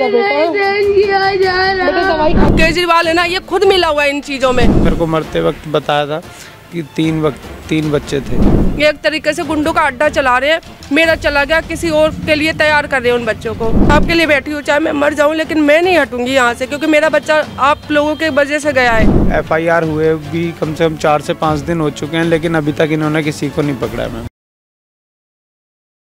वाला बेटा दवाई केजरीवाल है ना, ये खुद मिला हुआ है इन चीजों में। मेरे को मरते वक्त बताया था कि तीन बच्चे थे। ये एक तरीके से गुंडों का अड्डा चला रहे हैं। मेरा चला गया, किसी और के लिए तैयार कर रहे हैं उन बच्चों को। आपके लिए बैठी हूँ, चाहे मैं मर जाऊँ, लेकिन मैं नहीं हटूंगी यहाँ से, क्योंकि मेरा बच्चा आप लोगों के वजह से गया है। FIR हुए भी कम से कम 4 से 5 दिन हो चुके हैं, लेकिन अभी तक इन्होंने किसी को नहीं पकड़ा मैम।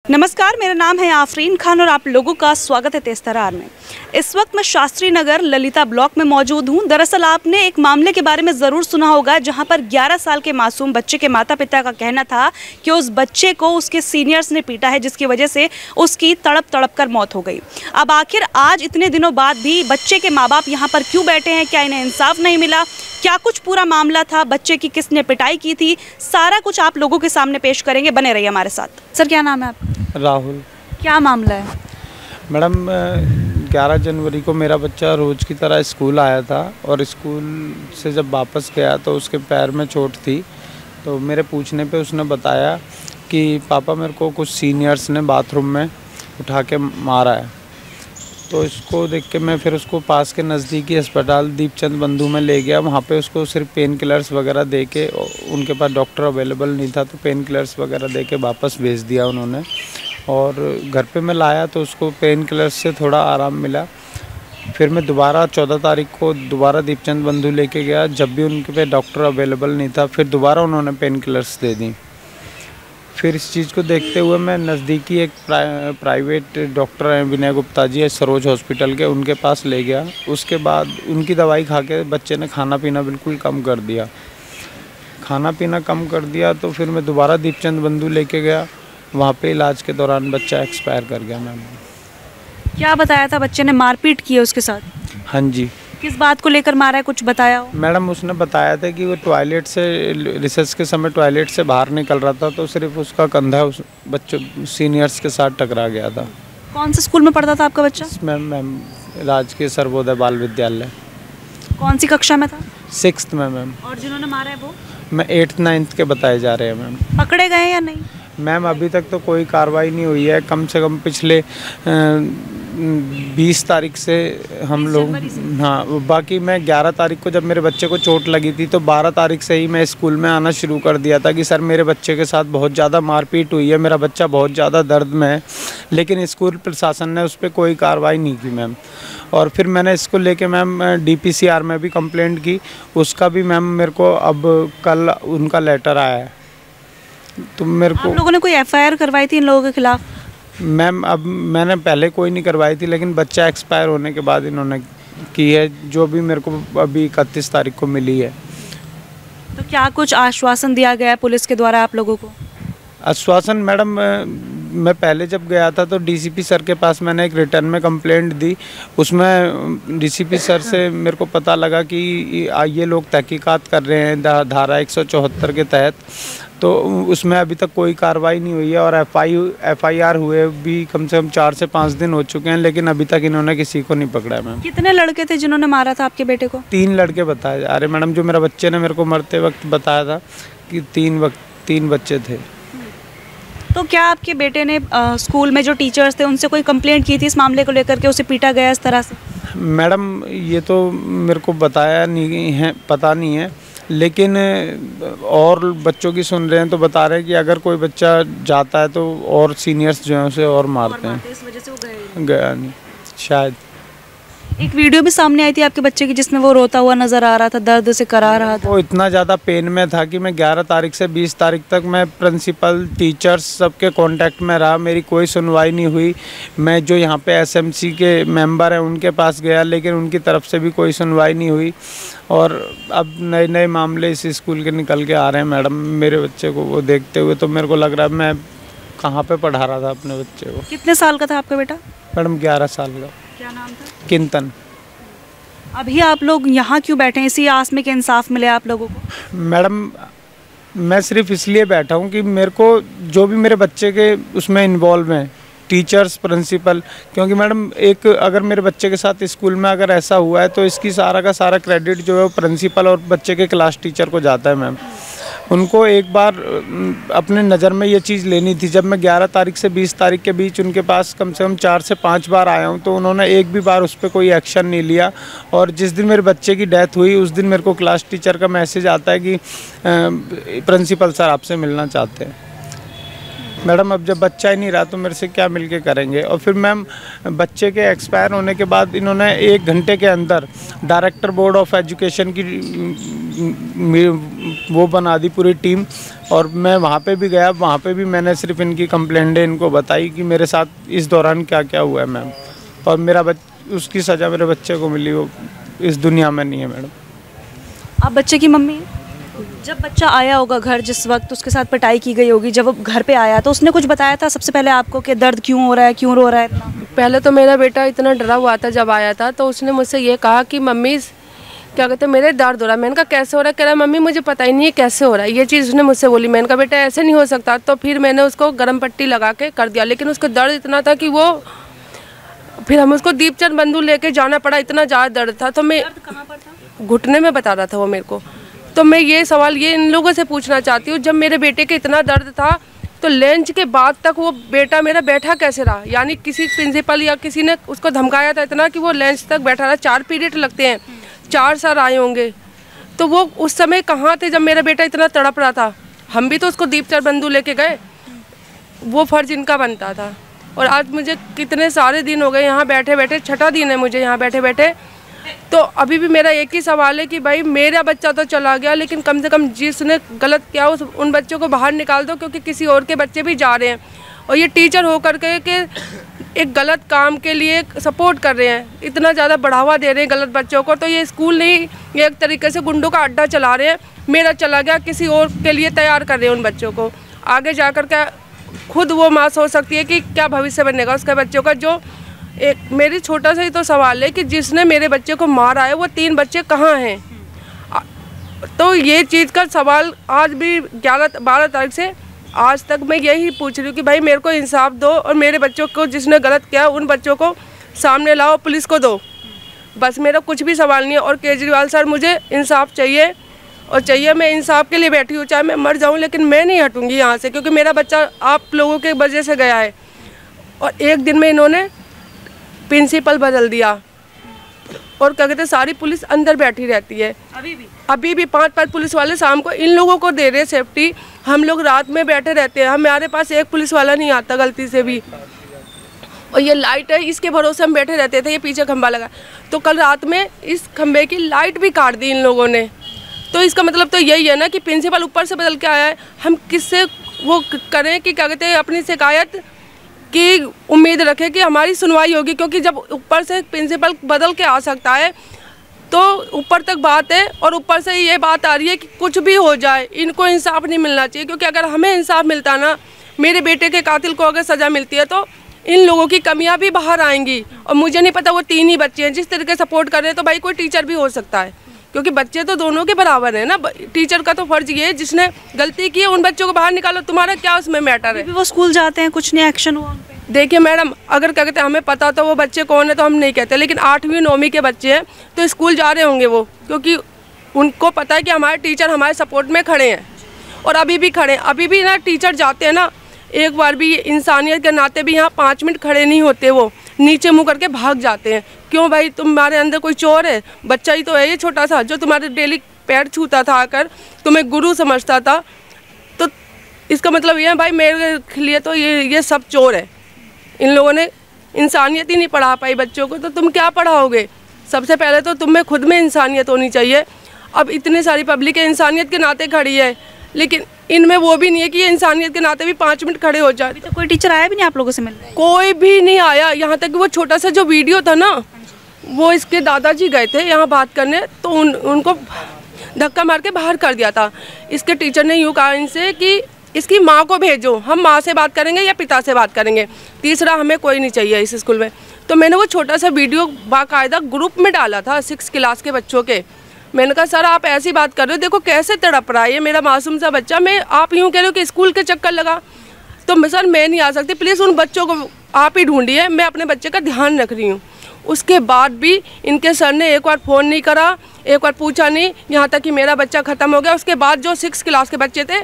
नमस्कार, मेरा नाम है आफरीन खान और आप लोगों का स्वागत है तेज तरार में। इस वक्त मैं शास्त्री नगर ललिता ब्लॉक में मौजूद हूं। दरअसल आपने एक मामले के बारे में ज़रूर सुना होगा, जहां पर 11 साल के मासूम बच्चे के माता पिता का कहना था कि उस बच्चे को उसके सीनियर्स ने पीटा है, जिसकी वजह से उसकी तड़प कर मौत हो गई। अब आखिर आज इतने दिनों बाद भी बच्चे के माँ बाप यहाँ पर क्यों बैठे हैं? क्या इन्हें इंसाफ नहीं मिला? क्या कुछ पूरा मामला था? बच्चे की किसने पिटाई की थी? सारा कुछ आप लोगों के सामने पेश करेंगे, बने रहिए हमारे साथ। सर, क्या नाम है आपका? राहुल। क्या मामला है? मैडम 11 जनवरी को मेरा बच्चा रोज़ की तरह स्कूल आया था और स्कूल से जब वापस गया तो उसके पैर में चोट थी। तो मेरे पूछने पे उसने बताया कि पापा मेरे को कुछ सीनियर्स ने बाथरूम में उठा के मारा है। तो इसको देख के मैं फिर उसको पास के नज़दीकी अस्पताल दीपचंद बंधु में ले गया। वहाँ पे उसको सिर्फ पेन किलर्स वगैरह दे के, उनके पास डॉक्टर अवेलेबल नहीं था, तो पेन किलर्स वगैरह दे के वापस भेज दिया उन्होंने। और घर पे मैं लाया तो उसको पेन किलर्स से थोड़ा आराम मिला। फिर मैं दोबारा 14 तारीख को दोबारा दीपचंद बंधु लेके गया, जब भी उनके पे डॉक्टर अवेलेबल नहीं था, फिर दोबारा उन्होंने पेन किलर्स दे दी। फिर इस चीज़ को देखते हुए मैं नज़दीकी एक प्राइवेट डॉक्टर हैं विनय गुप्ता जी, सरोज हॉस्पिटल के, उनके पास ले गया। उसके बाद उनकी दवाई खा के बच्चे ने खाना पीना बिल्कुल कम कर दिया। तो फिर मैं दोबारा दीपचंद बंधु लेके गया। वहाँ पे इलाज के दौरान बच्चा एक्सपायर कर गया मैम। क्या बताया था? बच्चे ने मारपीट की है उसके साथ? हाँ जी। किस बात को लेकर मारा है, कुछ बताया हो? मैडम उसने बताया था कि वो टॉयलेट से, रिसेस के समय टॉयलेट से बाहर निकल रहा था, तो सिर्फ उसका कंधा उस बच्चों सीनियर्स के साथ टकरा गया था। कौन से स्कूल में पढ़ता था आपका बच्चा? मैम राजकीय सर्वोदय बाल विद्यालय। कौन सी कक्षा में था? 6th में मैम। और जिन्होंने मारा है वो? मैं 8th 9th के बताए जा रहे हैं मैम। पकड़े गए या नहीं? मैम अभी तक तो कोई कार्रवाई नहीं हुई है। कम से कम पिछले 20 तारीख से हम लोग, हाँ, बाकी मैं 11 तारीख को जब मेरे बच्चे को चोट लगी थी तो 12 तारीख से ही मैं स्कूल में आना शुरू कर दिया था कि सर मेरे बच्चे के साथ बहुत ज़्यादा मारपीट हुई है, मेरा बच्चा बहुत ज़्यादा दर्द में है। लेकिन स्कूल प्रशासन ने उस पर कोई कार्रवाई नहीं की मैम। और फिर मैंने इसको लेके मैम DPCR में भी कंप्लेंट की। उसका भी मैम मेरे को अब कल उनका लेटर आया है। तो मेरे को, आप लोगों ने कोई FIR करवाई थी इन लोगों के खिलाफ? मैम अब मैंने पहले कोई नहीं करवाई थी, लेकिन बच्चा एक्सपायर होने के बाद इन्होंने की है, जो भी मेरे को अभी 31 तारीख को मिली है। तो क्या कुछ आश्वासन दिया गया पुलिस के द्वारा आप लोगों को? आश्वासन मैडम, मैं पहले जब गया था तो DCP सर के पास मैंने एक रिटर्न में कंप्लेंट दी। उसमें DCP सर से मेरे को पता लगा कि ये लोग तहकीकात कर रहे हैं धारा 174 के तहत। तो उसमें अभी तक कोई कार्रवाई नहीं हुई है और FIR हुए भी कम से कम 4 से 5 दिन हो चुके हैं, लेकिन अभी तक इन्होंने किसी को नहीं पकड़ा मैम। कितने लड़के थे जिन्होंने मारा था आपके बेटे को? 3 लड़के बताए जा रहे मैडम। जो मेरा बच्चे ने मेरे को मरते वक्त बताया था कि 3 बच्चे थे। तो क्या आपके बेटे ने स्कूल में जो टीचर्स थे उनसे कोई कंप्लेंट की थी इस मामले को लेकर के, उसे पीटा गया इस तरह से? मैडम ये तो मेरे को बताया नहीं है, पता नहीं है, लेकिन और बच्चों की सुन रहे हैं तो बता रहे हैं कि अगर कोई बच्चा जाता है तो और सीनियर्स जो हैं उसे और मारते हैं। इस वजह से वो गया नहीं शायद। एक वीडियो भी सामने आई थी आपके बच्चे की जिसमें वो रोता हुआ नजर आ रहा था, दर्द से करा रहा था। वो इतना ज़्यादा पेन में था कि मैं 11 तारीख से 20 तारीख तक मैं प्रिंसिपल, टीचर्स सबके कांटेक्ट में रहा, मेरी कोई सुनवाई नहीं हुई। मैं जो यहाँ पे SMC के मेंबर हैं उनके पास गया, लेकिन उनकी तरफ से भी कोई सुनवाई नहीं हुई। और अब नए मामले इस स्कूल के निकल के आ रहे हैं मैडम। मेरे बच्चे को वो देखते हुए तो मेरे को लग रहा है मैं कहाँ पे पढ़ा रहा था अपने बच्चे को। कितने साल का था आपका बेटा? मैडम 11 साल का। क्या नाम था? किंतन। अभी आप लोग यहाँ क्यों बैठे हैं? इसी आस में कि इंसाफ मिले आप लोगों को? मैडम मैं सिर्फ इसलिए बैठा हूँ कि मेरे को जो भी मेरे बच्चे के उसमें इन्वॉल्व हैं, टीचर्स, प्रिंसिपल, क्योंकि मैडम एक अगर मेरे बच्चे के साथ स्कूल में अगर ऐसा हुआ है तो इसकी सारा का सारा क्रेडिट जो है वो प्रिंसिपल और बच्चे के क्लास टीचर को जाता है मैम। उनको एक बार अपने नज़र में ये चीज़ लेनी थी। जब मैं 11 तारीख से 20 तारीख के बीच उनके पास कम से कम 4 से 5 बार आया हूँ, तो उन्होंने एक भी बार उस पर कोई एक्शन नहीं लिया। और जिस दिन मेरे बच्चे की डेथ हुई उस दिन मेरे को क्लास टीचर का मैसेज आता है कि प्रिंसिपल सर आपसे मिलना चाहते हैं। मैडम अब जब बच्चा ही नहीं रहा तो मेरे से क्या मिलके करेंगे। और फिर मैम बच्चे के एक्सपायर होने के बाद इन्होंने 1 घंटे के अंदर डायरेक्टर बोर्ड ऑफ एजुकेशन की वो बना दी पूरी टीम। और मैं वहाँ पे भी गया, वहाँ पे भी मैंने सिर्फ इनकी कंप्लेंटें इनको बताई कि मेरे साथ इस दौरान क्या क्या हुआ है मैम। और मेरा उसकी सज़ा मेरे बच्चे को मिली, वो इस दुनिया में नहीं है मैडम। आप बच्चे की मम्मी हैं? जब बच्चा आया होगा घर, जिस वक्त उसके साथ पिटाई की गई होगी, जब वो घर पे आया तो उसने कुछ बताया था सबसे पहले आपको कि दर्द क्यों हो रहा है, क्यों रो रहा है इतना? पहले तो मेरा बेटा इतना डरा हुआ था जब आया था, तो उसने मुझसे ये कहा कि मम्मी क्या कहते हैं मेरे दर्द हो रहा है। मैंने कहा कैसे हो रहा है? कह रहा मम्मी मुझे पता ही नहीं है कैसे हो रहा है। ये चीज़ उसने मुझसे बोली। मैंने कहा बेटा ऐसे नहीं हो सकता। तो फिर मैंने उसको गर्म पट्टी लगा के कर दिया, लेकिन उसका दर्द इतना था कि वो फिर हम उसको दीपचंद बंधु लेके जाना पड़ा, इतना ज़्यादा दर्द था। तो मैं कहाँ पर था? घुटने में बता रहा था वो मेरे को। तो मैं ये सवाल ये इन लोगों से पूछना चाहती हूँ, जब मेरे बेटे के इतना दर्द था तो लंच के बाद तक वो बेटा मेरा बैठा कैसे रहा? यानी किसी प्रिंसिपल या किसी ने उसको धमकाया था इतना कि वो लंच तक बैठा रहा। 4 पीरियड लगते हैं, 4 सर आए होंगे, तो वो उस समय कहाँ थे जब मेरा बेटा इतना तड़प रहा था? हम भी तो उसको दीपचंद बंधु लेके गए, वो फर्ज इनका बनता था। और आज मुझे कितने सारे दिन हो गए यहाँ बैठे बैठे, 6ठा दिन है मुझे यहाँ बैठे बैठे। तो अभी भी मेरा एक ही सवाल है कि भाई मेरा बच्चा तो चला गया, लेकिन कम से कम जिसने गलत किया उन बच्चों को बाहर निकाल दो, क्योंकि किसी और के बच्चे भी जा रहे हैं। और ये टीचर होकर के एक गलत काम के लिए सपोर्ट कर रहे हैं, इतना ज़्यादा बढ़ावा दे रहे हैं गलत बच्चों को। तो ये स्कूल नहीं, ये एक तरीके से गुंडों का अड्डा चला रहे हैं। मेरा चला गया किसी और के लिए तैयार कर रहे हैं उन बच्चों को। आगे जाकर के खुद वो माँ सोच सकती है कि क्या भविष्य बनेगा उसके बच्चों का। जो एक मेरी छोटा सा ही तो सवाल है कि जिसने मेरे बच्चे को मारा है वो 3 बच्चे कहाँ हैं? तो ये चीज़ का सवाल आज भी 12 तारीख से आज तक मैं यही पूछ रही हूँ कि भाई मेरे को इंसाफ दो, और मेरे बच्चों को जिसने गलत किया उन बच्चों को सामने लाओ, पुलिस को दो। बस मेरा कुछ भी सवाल नहीं है। और केजरीवाल सर मुझे इंसाफ चाहिए और चाहिए, मैं इंसाफ के लिए बैठी हूँ, चाहे मैं मर जाऊँ, लेकिन मैं नहीं हटूँगी यहाँ से, क्योंकि मेरा बच्चा आप लोगों के वजह से गया है। और एक दिन में इन्होंने प्रिंसिपल बदल दिया, और क्या कहते हैं सारी पुलिस अंदर बैठी रहती है। अभी भी 5 पुलिस वाले शाम को इन लोगों को दे रहे सेफ्टी। हम लोग रात में बैठे रहते हैं, हमारे पास एक पुलिस वाला नहीं आता गलती से भी। और ये लाइट है, इसके भरोसे हम बैठे रहते थे। ये पीछे खंभा लगा, तो कल रात में इस खंभे की लाइट भी काट दी इन लोगों ने। तो इसका मतलब तो यही है ना कि प्रिंसिपल ऊपर से बदल के आया है। हम किससे वो करें कि क्या कहते हैं अपनी शिकायत की उम्मीद रखें कि हमारी सुनवाई होगी, क्योंकि जब ऊपर से प्रिंसिपल बदल के आ सकता है तो ऊपर तक बात है, और ऊपर से ये बात आ रही है कि कुछ भी हो जाए इनको इंसाफ नहीं मिलना चाहिए। क्योंकि अगर हमें इंसाफ मिलता ना, मेरे बेटे के कातिल को अगर सज़ा मिलती है तो इन लोगों की कमियां भी बाहर आएंगी। और मुझे नहीं पता वो 3 ही बच्चे हैं, जिस तरीके सपोर्ट कर रहे हैं तो भाई कोई टीचर भी हो सकता है, क्योंकि बच्चे तो दोनों के बराबर है ना। टीचर का तो फर्ज ये है जिसने गलती की है उन बच्चों को बाहर निकालो, तुम्हारा क्या उसमें मैटर है? वो स्कूल जाते हैं, कुछ नहीं एक्शन हुआ उन पे। देखिए मैडम, अगर क्या कहते हैं हमें पता तो वो बच्चे कौन है तो हम नहीं कहते, लेकिन 8वीं 9वीं के बच्चे हैं तो स्कूल जा रहे होंगे वो, क्योंकि उनको पता है कि हमारे टीचर हमारे सपोर्ट में खड़े हैं, और अभी भी खड़े हैं। अभी भी ना टीचर जाते हैं ना, एक बार भी इंसानियत के नाते भी यहाँ 5 मिनट खड़े नहीं होते, वो नीचे मुँह करके भाग जाते हैं। क्यों भाई, तुम्हारे अंदर कोई चोर है? बच्चा ही तो है ये छोटा सा, जो तुम्हारे डेली पैर छूता था आकर, तुम्हें गुरु समझता था। तो इसका मतलब ये है भाई मेरे लिए तो ये सब चोर है। इन लोगों ने इंसानियत ही नहीं पढ़ा पाई बच्चों को, तो तुम क्या पढ़ाओगे? सबसे पहले तो तुम में खुद में इंसानियत होनी चाहिए। अब इतनी सारी पब्लिक है इंसानियत के नाते खड़ी है, लेकिन इनमें वो भी नहीं है कि ये इंसानियत के नाते भी 5 मिनट खड़े हो जाए। तो कोई टीचर आया भी नहीं आप लोगों से मिलने? कोई भी नहीं आया। यहाँ तक कि वो छोटा सा जो वीडियो था ना, वो इसके दादाजी गए थे यहाँ बात करने, तो उनको धक्का मार के बाहर कर दिया था। इसके टीचर ने यूँ कहा इनसे कि इसकी माँ को भेजो, हम माँ से बात करेंगे या पिता से बात करेंगे, तीसरा हमें कोई नहीं चाहिए इस स्कूल में। तो मैंने वो छोटा सा वीडियो बाकायदा ग्रुप में डाला था 6 क्लास के बच्चों के। मैंने कहा सर आप ऐसी बात कर रहे हो, देखो कैसे तड़प रहा है ये मेरा मासूम सा बच्चा, मैं आप यूँ कह रहे हो कि स्कूल के चक्कर लगा, तो सर मैं नहीं आ सकती, प्लीज़ उन बच्चों को आप ही ढूंढिए, मैं अपने बच्चे का ध्यान रख रही हूँ। उसके बाद भी इनके सर ने एक बार फ़ोन नहीं करा, एक बार पूछा नहीं, यहाँ तक कि मेरा बच्चा ख़त्म हो गया। उसके बाद जो 6 क्लास के बच्चे थे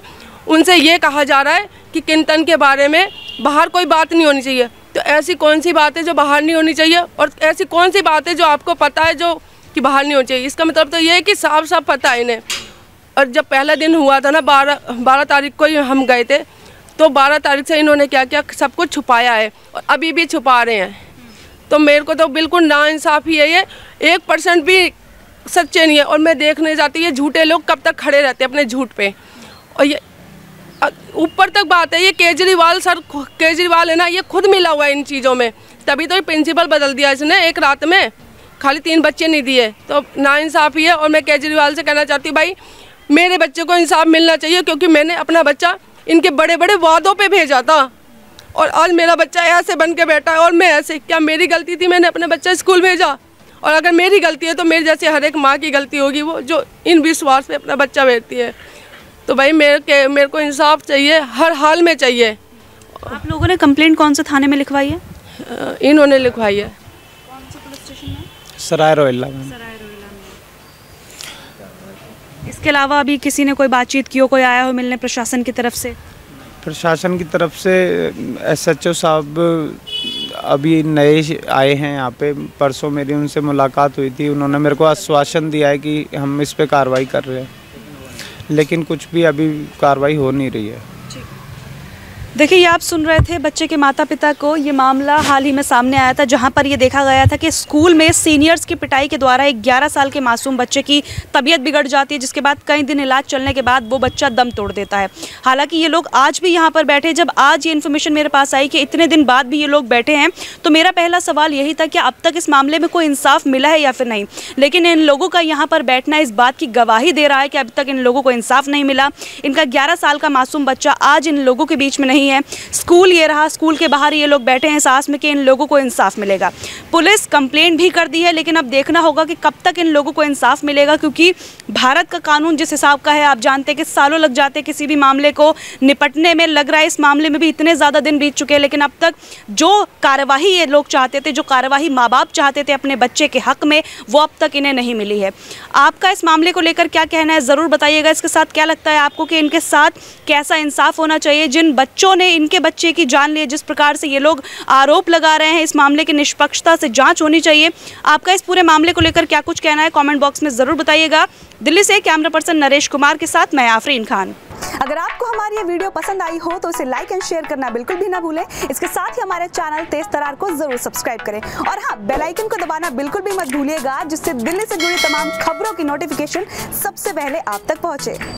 उनसे ये कहा जा रहा है कि कीर्तन के बारे में बाहर कोई बात नहीं होनी चाहिए। तो ऐसी कौन सी बात है जो बाहर नहीं होनी चाहिए, और ऐसी कौन सी बात है जो आपको पता है जो कि बाहर नहीं होनी चाहिए? इसका मतलब तो ये है कि साफ साफ पता है इन्हें। और जब पहला दिन हुआ था ना, 12 तारीख को ही हम गए थे, तो 12 तारीख से इन्होंने क्या किया, सब कुछ छुपाया है और अभी भी छुपा रहे हैं। तो मेरे को तो बिल्कुल नाइंसाफ़ी है, ये 1% भी सच्चे नहीं है। और मैं देखने जाती, ये झूठे लोग कब तक खड़े रहते हैं अपने झूठ पे। और ये ऊपर तक बात है, ये केजरीवाल है ना, ये खुद मिला हुआ है इन चीज़ों में, तभी तो ये प्रिंसिपल बदल दिया इसने एक रात में, खाली 3 बच्चे नहीं दिए। तो नाइंसाफ़ी है। और मैं केजरीवाल से कहना चाहती हूँ, भाई मेरे बच्चे को इंसाफ मिलना चाहिए, क्योंकि मैंने अपना बच्चा इनके बड़े बड़े वादों पे भेजा था और आज मेरा बच्चा ऐसे बन के बैठा है। और मैं ऐसे, क्या मेरी गलती थी मैंने अपना बच्चा स्कूल भेजा? और अगर मेरी गलती है तो मेरे जैसे हर एक माँ की गलती होगी वो जो इन विश्वास पे अपना बच्चा भेजती है। तो भाई मेरे को इंसाफ चाहिए, हर हाल में चाहिए। आप लोगों ने कंप्लेंट कौन से थाने में लिखवाई है? इन्होंने लिखवाई है। कौन सा पुलिस स्टेशन में? सराय रोहिल्ला में। इसके अलावा अभी किसी ने कोई बातचीत की हो, कोई आया हो मिलने प्रशासन की तरफ से? प्रशासन की तरफ से SHO साहब अभी नए आए हैं यहाँ पे, परसों मेरी उनसे मुलाकात हुई थी। उन्होंने मेरे को आश्वासन दिया है कि हम इस पे कार्रवाई कर रहे हैं, लेकिन कुछ भी अभी कार्रवाई हो नहीं रही है। देखिए, ये आप सुन रहे थे बच्चे के माता पिता को। ये मामला हाल ही में सामने आया था, जहां पर ये देखा गया था कि स्कूल में सीनियर्स की पिटाई के द्वारा एक 11 साल के मासूम बच्चे की तबीयत बिगड़ जाती है, जिसके बाद कई दिन इलाज चलने के बाद वो बच्चा दम तोड़ देता है। हालांकि ये लोग आज भी यहाँ पर बैठे, जब आज ये इन्फॉर्मेशन मेरे पास आई कि इतने दिन बाद भी ये लोग बैठे हैं, तो मेरा पहला सवाल यही था कि अब तक इस मामले में कोई इंसाफ मिला है या फिर नहीं। लेकिन इन लोगों का यहाँ पर बैठना इस बात की गवाही दे रहा है कि अब तक इन लोगों को इंसाफ नहीं मिला। इनका 11 साल का मासूम बच्चा आज इन लोगों के बीच में नहीं है। स्कूल ये रहा, स्कूल के बाहर ये लोग बैठे हैं सास में कि इन लोगों को इंसाफ मिलेगा। पुलिस कंप्लेंट भी कर दी है, लेकिन अब देखना होगा कि कब तक इन लोगों को इंसाफ मिलेगा, क्योंकि भारत का कानून जिस हिसाब का है, आप जानते हैं कि सालों लग जाते हैं किसी भी मामले को निपटने में। लग रहा है इस मामले में भी इतने ज़्यादा दिन बीत चुके हैं, लेकिन अब तक जो कार्यवाही ये लोग चाहते थे, जो कार्यवाही माँ बाप चाहते थे अपने बच्चे के हक में, वो अब तक इन्हें नहीं मिली है। आपका इस मामले को लेकर क्या कहना है, ज़रूर बताइएगा। इसके साथ क्या लगता है आपको कि इनके साथ कैसा इंसाफ होना चाहिए? जिन बच्चों ने इनके बच्चे की जान ली, जिस प्रकार से ये लोग आरोप लगा रहे हैं, इस मामले की निष्पक्षता से जांच होनी चाहिए। आपका इस पूरे मामले को लेकर क्या कुछ कहना है, कमेंट बॉक्स में जरूर बताइएगा। दिल्ली से कैमरा पर्सन नरेश कुमार के साथ मैं आफरीन खान। अगर आपको हमारी ये वीडियो पसंद आई हो तो इसे लाइक एंड शेयर करना बिल्कुल भी ना भूलें। इसके साथ ही हमारे चैनल तेज तरार को जरूर सब्सक्राइब करें और हाँ, बेल आइकन को दबाना बिल्कुल भी मत भूलिएगा, जिससे दिल्ली से जुड़ी तमाम खबरों की नोटिफिकेशन सबसे पहले आप तक पहुंचे।